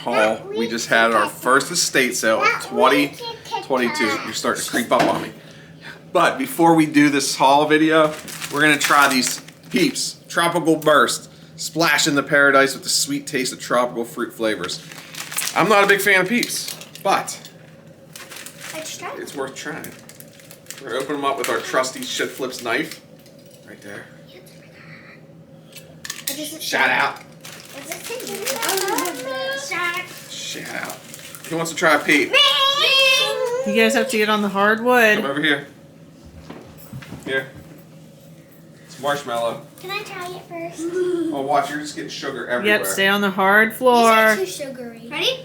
haul. We just had our first estate sale of 2022. You're starting to creep up on me. But before we do this haul video, we're gonna try these Peeps Tropical Burst. Splash in the paradise with the sweet taste of tropical fruit flavors. I'm not a big fan of Peeps, but it's worth trying. We're gonna open them up with our trusty Shit Flips knife. Right there. Shout out. Shout out. Who wants to try a Peep? You guys have to get on the hardwood. Come over here. Here. It's marshmallow. Can I try it first? Oh, watch, you're just getting sugar everywhere. Yep, stay on the hard floor. These are too sugary. Ready?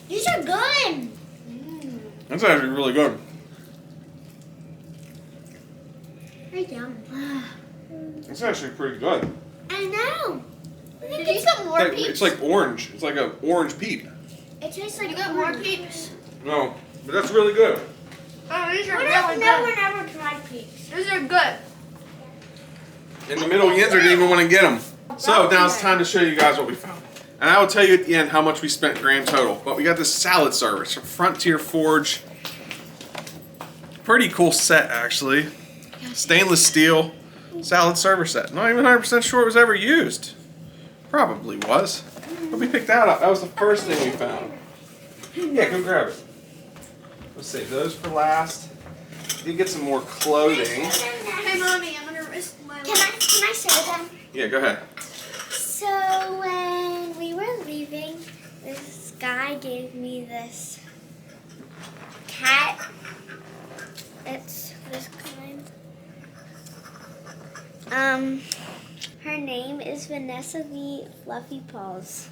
These are good. That's actually really good. Right down. It's actually pretty good. I know. Did you get more Peeps? It's like orange. It's like an orange Peep. It tastes like you got more Peeps. No, but that's really good. Oh, these are really good. No one ever tried Peeps. These are good. In the middle, Yinzer didn't even want to get them. So now it's time to show you guys what we found. And I will tell you at the end how much we spent grand total. But we got this salad service from Frontier Forge. Pretty cool set, actually. Stainless steel salad server set. Not even 100% sure it was ever used. Probably was. But we picked that up. That was the first thing we found. Yeah, come grab it. Let's save those for last. You get some more clothing. Hey, Mommy, I'm gonna risk my life. Can I show them? Yeah, go ahead. So when we were leaving, this guy gave me this cat. It's this kind. Her name is Vanessa V. Fluffy Paws.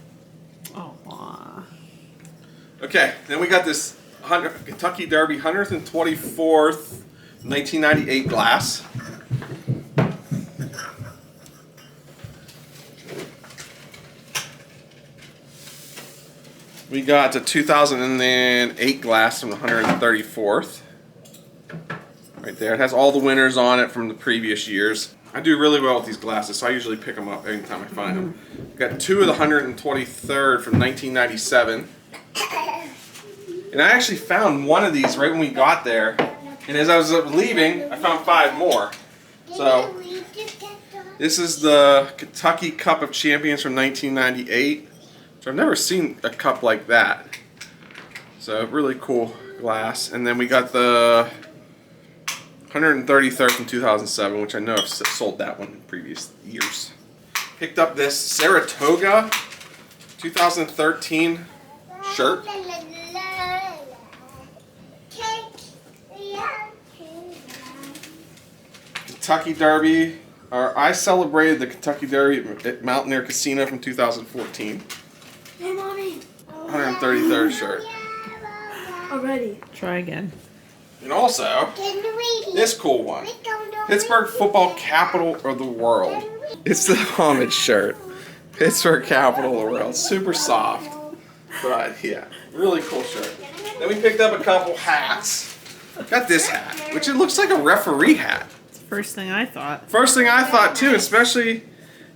Oh, aw. Okay, then we got this Kentucky Derby 124th 1998 glass. We got the 2008 glass from the 134th. Right there. It has all the winners on it from the previous years. I do really well with these glasses, so I usually pick them up anytime I find them. Got two of the 123rd from 1997. And I actually found one of these right when we got there. And as I was leaving, I found 5 more. So this is the Kentucky Cup of Champions from 1998. Which I've never seen a cup like that. So really cool glass. And then we got the 133rd from 2007, which I know I've sold that one in previous years. Picked up this Saratoga 2013 shirt. Kentucky Derby. I celebrated the Kentucky Derby at Mountaineer Casino from 2014. Hey, Mommy. 133rd shirt. Already. Try again. And also, this cool one. Pittsburgh football capital of the world. It's the homage shirt. Pittsburgh capital of the world. Super soft. But yeah, really cool shirt. Then we picked up a couple hats. Got this hat, which it looks like a referee hat. It's the first thing I thought. First thing I thought too, especially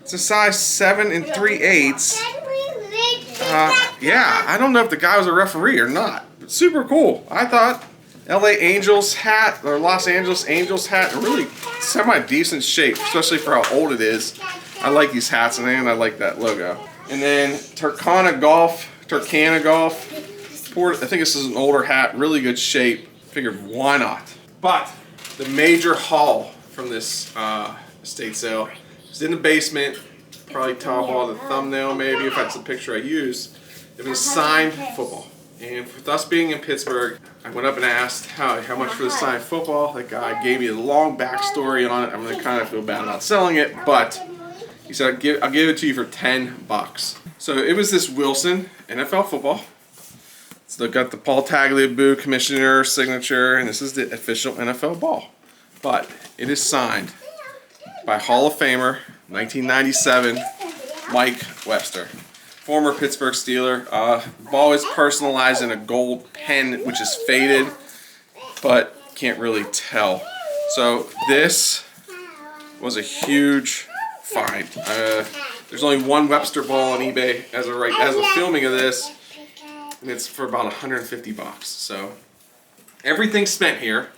it's a size 7 3/8. Yeah, I don't know if the guy was a referee or not. But super cool. I thought LA Angels hat or Los Angeles Angels hat in really semi-decent shape, especially for how old it is. I like these hats and I like that logo. And then Turkana Golf. I think this is an older hat, really good shape. Figured why not? But the major haul from this estate sale is in the basement. Probably top all the thumbnail maybe if that's the picture I use. It was signed football. And with us being in Pittsburgh, I went up and asked how much for the signed football. That guy gave me a long backstory on it. I'm gonna kind of feel bad about selling it, but he said I'll give it to you for $10. So it was this Wilson NFL football. So got the Paul Tagliabue commissioner signature, and this is the official NFL ball. But it is signed by Hall of Famer, 1997, Mike Webster. Former Pittsburgh Steeler. Ball is personalized in a gold pen, which is faded, but can't really tell. So this was a huge find. There's only one Webster ball on eBay as of filming of this, and it's for about 150 bucks. So everything spent here.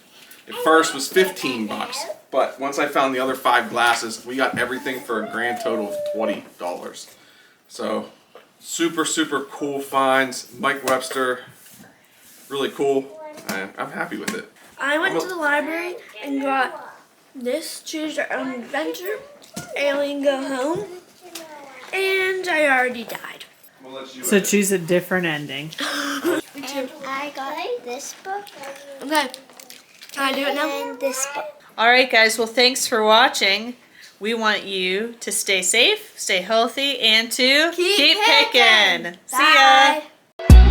At first was 15 bucks, but once I found the other 5 glasses, we got everything for a grand total of $20. So super, super cool finds. Mike Webster, really cool. I'm happy with it. I went to the library and got this Choose Your Own Adventure, Alien Go Home, and I already died. So choose a different ending. And I got this book. Okay, can I do it now? And this book. All right, guys. Well, thanks for watching. We want you to stay safe, stay healthy, and to Keep picking. picking. See ya. Bye.